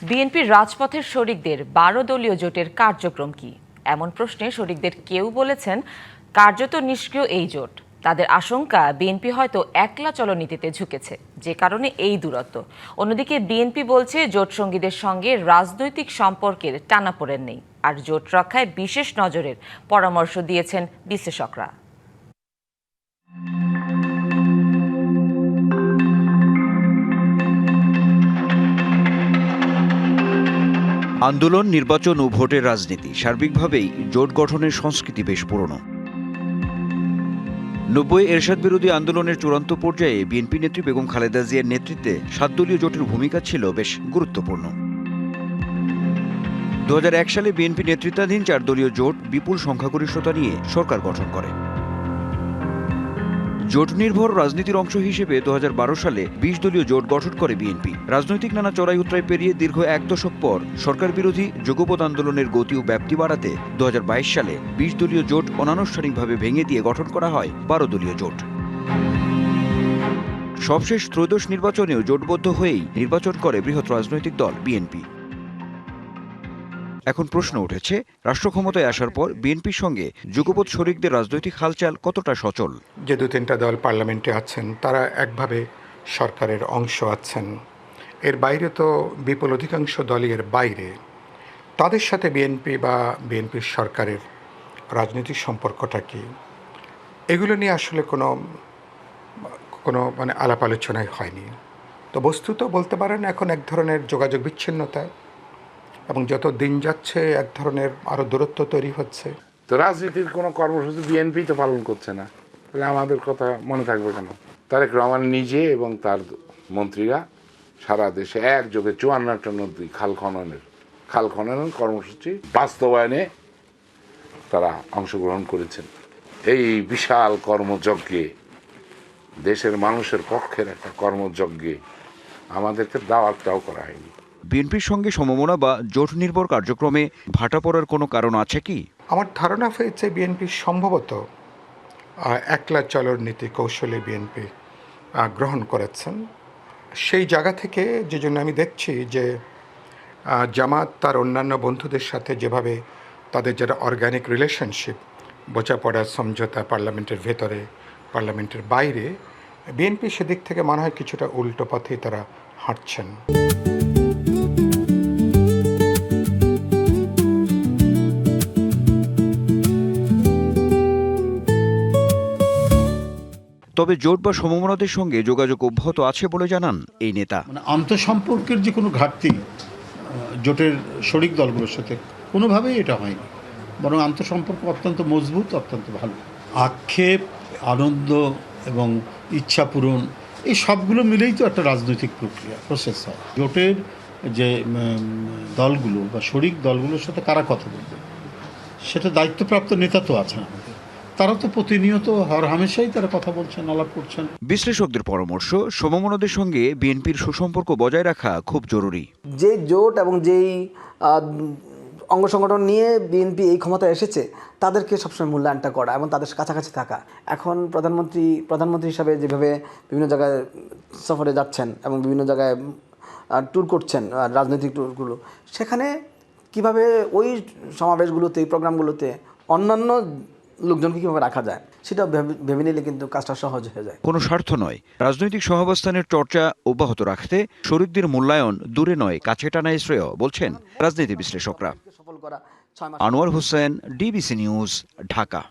বিএনপির রাজপথের শরিকদের ১২ দলীয় জোটের কার্যক্রম কি? এমন প্রশ্নে শরিকদের কেউ বলেছেন কার্যত নিষ্ক্রিয় এই জোট। তাদের আশঙ্কা বিএনপি হয়তো একলা চলনীতিতে ঝুঁকেছে, যে কারণে এই দূরত্ব। অন্যদিকে বিএনপি বলছে জোট সঙ্গীদের সঙ্গে রাজনৈতিক সম্পর্কের টানাপোড়েন নেই, আর জোট রক্ষায় বিশেষ নজরের পরামর্শ দিয়েছেন বিশ্লেষকরা। আন্দোলন, নির্বাচন ও ভোটের রাজনীতি সার্বিকভাবেই জোট গঠনের সংস্কৃতি বেশ পুরনো। ৯০ এরশাদ বিরোধী আন্দোলনের চূড়ান্ত পর্যায়ে বিএনপি নেত্রী বেগম খালেদা জিয়ার নেতৃত্বে ৭ দলীয় জোটের ভূমিকা ছিল বেশ গুরুত্বপূর্ণ। ২০০১ সালে বিএনপি নেতৃত্বাধীন ৪ দলীয় জোট বিপুল সংখ্যাগরিষ্ঠতা নিয়ে সরকার গঠন করে। জোট নির্ভর রাজনীতির অংশ হিসেবে ২০১২ সালে ২০ দলীয় জোট গঠন করে বিএনপি। রাজনৈতিক নানা চড়াই উতরাই পেরিয়ে দীর্ঘ এক দশক পর সরকার বিরোধী যুগপৎ আন্দোলনের গতি ও ব্যাপ্তি বাড়াতে ২০২২ সালে ২০ দলীয় জোট অনানুষ্ঠানিকভাবে ভেঙে দিয়ে গঠন করা হয় ১২ দলীয় জোট। সবশেষ ত্রয়োদশ নির্বাচনেও জোটবদ্ধ হয়েই নির্বাচন করে বৃহৎ রাজনৈতিক দল বিএনপি। এখন প্রশ্ন উঠেছে, রাষ্ট্র ক্ষমতায় আসার পর বিএনপির সঙ্গে যুগপৎ শরিকদের রাজনৈতিক হালচাল কতটা সচল? যে ২-৩টা দল পার্লামেন্টে আছেন তারা একভাবে সরকারের অংশ আছেন, এর বাইরে তো বিপুল অধিকাংশ দলই এর বাইরে। তাদের সাথে বিএনপি বা বিএনপির সরকারের রাজনৈতিক সম্পর্কটা কি, এগুলো নিয়ে আসলে কোনো আলাপ আলোচনাই হয়নি। তো বস্তুত বলতে পারেন এখন এক ধরনের যোগাযোগ বিচ্ছিন্নতা, এবং যত দিন যাচ্ছে এক ধরনের আরো দূরত্ব তৈরি হচ্ছে। তো রাজনীতির কোনো কর্মসূচি বিএনপি তো পালন করছে না, তাহলে আমাদের কথা মনে থাকবে কেন? তারেক রহমান নিজে এবং তার মন্ত্রীরা সারা দেশে একযোগে ৫৪টা নদী খাল খননের কর্মসূচি বাস্তবায়নে তারা অংশগ্রহণ করেছেন। এই বিশাল কর্মযজ্ঞে, দেশের মানুষের পক্ষের একটা কর্মযজ্ঞে আমাদেরকে দাওয়াতটাও করা হয়নি। বিএনপির সঙ্গে সমমনা বা জোট নির্ভর কার্যক্রমে ভাটা পড়ার কোনো কারণ আছে কি? আমার ধারণা হয়েছে বিএনপি সম্ভবত একলা চলর নীতি কৌশলে বিএনপি গ্রহণ করেছেন। সেই জায়গা থেকে যে জন্য আমি দেখছি যে জামাত তার অন্যান্য বন্ধুদের সাথে যেভাবে তাদের যারা অর্গানিক রিলেশনশিপ, বোঝাপড়া, সমঝোতা পার্লামেন্টের ভেতরে, পার্লামেন্টের বাইরে, বিএনপি সেদিক থেকে মনে হয় কিছুটা উল্টো পথেই তারা হাঁটছেন। তবে জোট বা সমমনাদের সঙ্গে যোগাযোগ অব্যাহত আছে বলে জানান এই নেতা। আন্তঃসম্পর্কের যে কোনো ঘাটতি জোটের শরিক দলগুলোর সাথে কোনোভাবেই এটা হয়নি, বরং আন্তঃসম্পর্ক অত্যন্ত মজবুত, অত্যন্ত ভালো। আক্ষেপ, আনন্দ এবং ইচ্ছা পূরণ, এই সবগুলো মিলেই তো একটা রাজনৈতিক প্রসেস হয়। জোটের যে দলগুলো বা শরিক দলগুলোর সাথে কারা কথা বলবে, সেটা দায়িত্বপ্রাপ্ত নেতা তো আছেন আমাদের, তারা তো প্রতিনিয়ত হরহামেশাই তারা কথা বলছেন, আলাপ করছেন। বিশ্লেষকদের পরামর্শ, সমমনাদের সঙ্গে বিএনপির সুসম্পর্ক বজায় রাখা খুব জরুরি। যে জোট এবং যেই অঙ্গ সংগঠন নিয়ে বিএনপি এই ক্ষমতায় এসেছে তাদেরকে সবসময় মূল্যায়নটা করা এবং তাদের কাছাকাছি থাকা। এখন প্রধানমন্ত্রী হিসাবে যেভাবে বিভিন্ন জায়গায় সফরে যাচ্ছেন এবং বিভিন্ন জায়গায় ট্যুর করছেন, রাজনৈতিক ট্যুরগুলো, সেখানে কিভাবে ওই সমাবেশগুলোতে, এই প্রোগ্রামগুলোতে অন্যান্য লোকজনকে কীভাবে রাখা যায় সেটা ভেবে নিলে কিন্তু কাজটা সহজ হয়ে যায়। কোনো স্বার্থ নয়, রাজনৈতিক সহাবস্থানের চর্চা অব্যাহত রাখতে শরিকদের মূল্যায়ন দূরে নয় কাছে টানাই শ্রেয়, বলছেন রাজনীতি বিশ্লেষকরা। Anwar Hossain, DBC news, Dhaka.